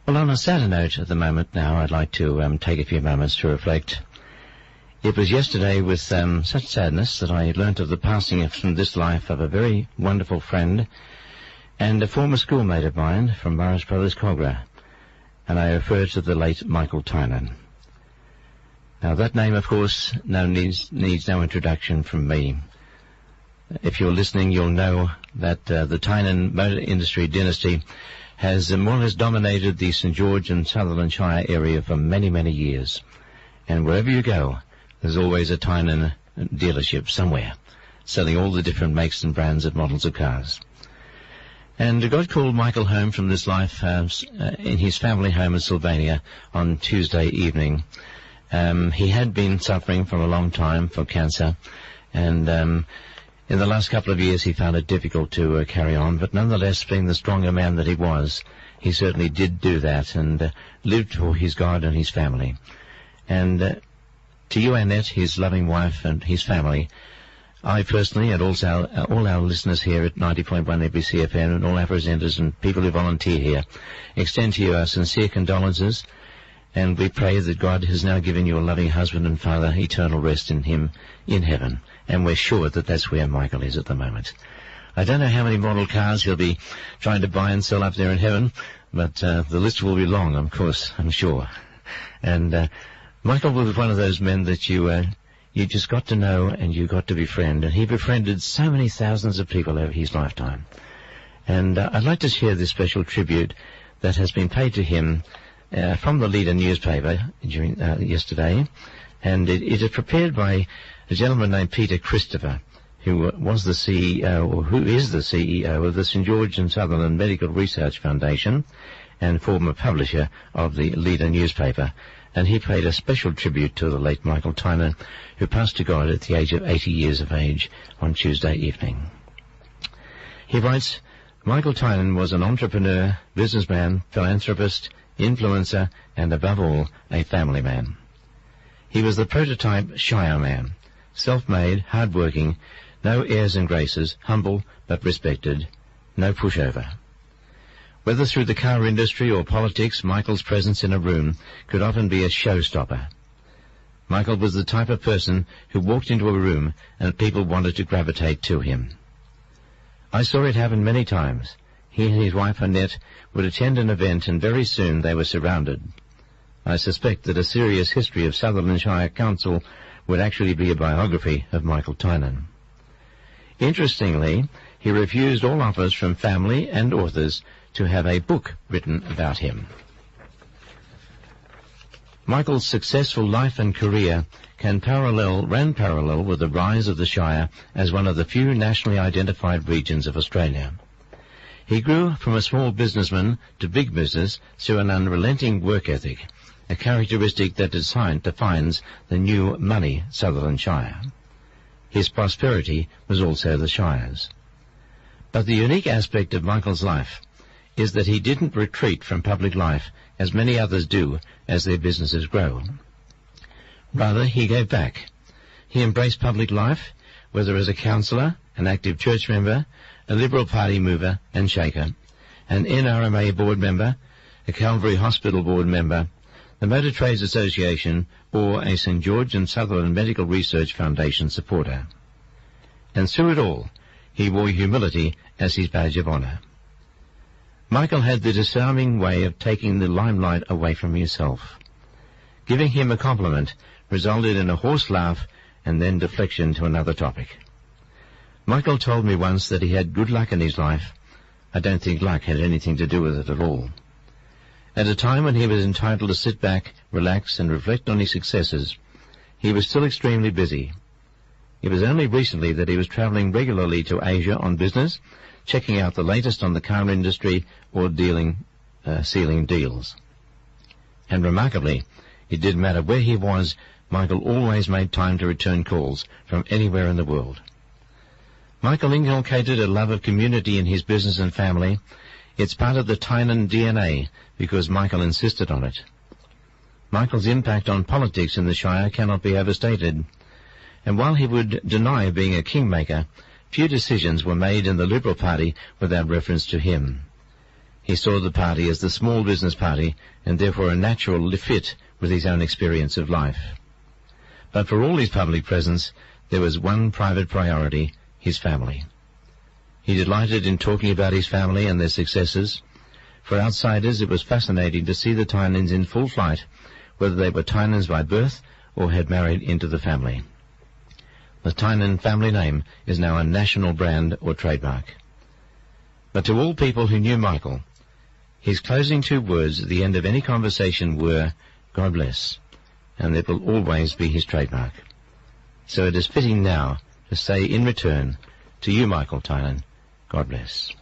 Well, on a sadder note at the moment now, I'd like to take a few moments to reflect. It was yesterday with such sadness that I learnt of the passing from this life of a very wonderful friend and a former schoolmate of mine from Morris Brothers, Cogra, and I refer to the late Michael Tynan. Now, that name, of course, needs no introduction from me. If you're listening, you'll know that the Tynan Motor Industry dynasty has more or less dominated the St. George and Sutherland Shire area for many, many years. And wherever you go, there's always a Tynan dealership somewhere, selling all the different makes and brands and models of cars. And God called Michael home from this life in his family home in Sylvania on Tuesday evening. He had been suffering for a long time for cancer, and in the last couple of years he found it difficult to carry on, but nonetheless, being the stronger man that he was, he certainly did do that and lived for his God and his family. And to you, Annette, his loving wife, and his family, I personally, and also all our listeners here at 90.1 NBC FM and all our presenters and people who volunteer here, extend to you our sincere condolences, and we pray that God has now given you a loving husband and father, eternal rest in him in heaven, and we're sure that that's where Michael is at the moment. I don't know how many model cars he'll be trying to buy and sell up there in heaven, but the list will be long, of course, I'm sure. And Michael was one of those men that you just got to know and you got to befriend, and he befriended so many thousands of people over his lifetime. And I'd like to share this special tribute that has been paid to him from the Leader newspaper during yesterday, and it is prepared by a gentleman named Peter Christopher, who was the CEO, or who is the CEO of the St. George and Sutherland Medical Research Foundation and former publisher of the Leader newspaper. And he paid a special tribute to the late Michael Tynan, who passed to God at the age of 80 years of age on Tuesday evening. He writes, Michael Tynan was an entrepreneur, businessman, philanthropist, influencer, and above all, a family man. He was the prototype Shire man, self-made, hard-working, no airs and graces, humble but respected, no pushover. Whether through the car industry or politics, Michael's presence in a room could often be a showstopper. Michael was the type of person who walked into a room and people wanted to gravitate to him. I saw it happen many times. He and his wife Annette would attend an event and very soon they were surrounded. I suspect that a serious history of Sutherland Shire Council would actually be a biography of Michael Tynan. Interestingly, he refused all offers from family and authors to have a book written about him. Michael's successful life and career ran parallel with the rise of the Shire as one of the few nationally identified regions of Australia. He grew from a small businessman to big business through an unrelenting work ethic, a characteristic that defines the new money Sutherland Shire. His prosperity was also the Shire's. But the unique aspect of Michael's life is that he didn't retreat from public life as many others do as their businesses grow. Rather, he gave back. He embraced public life, whether as a councillor, an active church member, a Liberal Party mover and shaker, an NRMA board member, a Calvary Hospital board member, the Motor Trades Association, or a St. George and Sutherland Medical Research Foundation supporter. And through it all, he wore humility as his badge of honour. Michael had the disarming way of taking the limelight away from himself. Giving him a compliment resulted in a hoarse laugh and then deflection to another topic. Michael told me once that he had good luck in his life. I don't think luck had anything to do with it at all. At a time when he was entitled to sit back, relax, and reflect on his successes, he was still extremely busy. It was only recently that he was travelling regularly to Asia on business, checking out the latest on the car industry or sealing deals. And remarkably, it didn't matter where he was, Michael always made time to return calls from anywhere in the world. Michael inculcated a love of community in his business and family. It's part of the Tynan DNA because Michael insisted on it. Michael's impact on politics in the Shire cannot be overstated. And while he would deny being a kingmaker, few decisions were made in the Liberal Party without reference to him. He saw the party as the small business party, and therefore a natural fit with his own experience of life. But for all his public presence, there was one private priority: his family. He delighted in talking about his family and their successes. For outsiders, it was fascinating to see the Tynans in full flight, whether they were Tynans by birth or had married into the family. The Tynan family name is now a national brand or trademark. But to all people who knew Michael, his closing 2 words at the end of any conversation were, "God bless," and it will always be his trademark. So it is fitting now to say in return to you, Michael Tynan, God bless.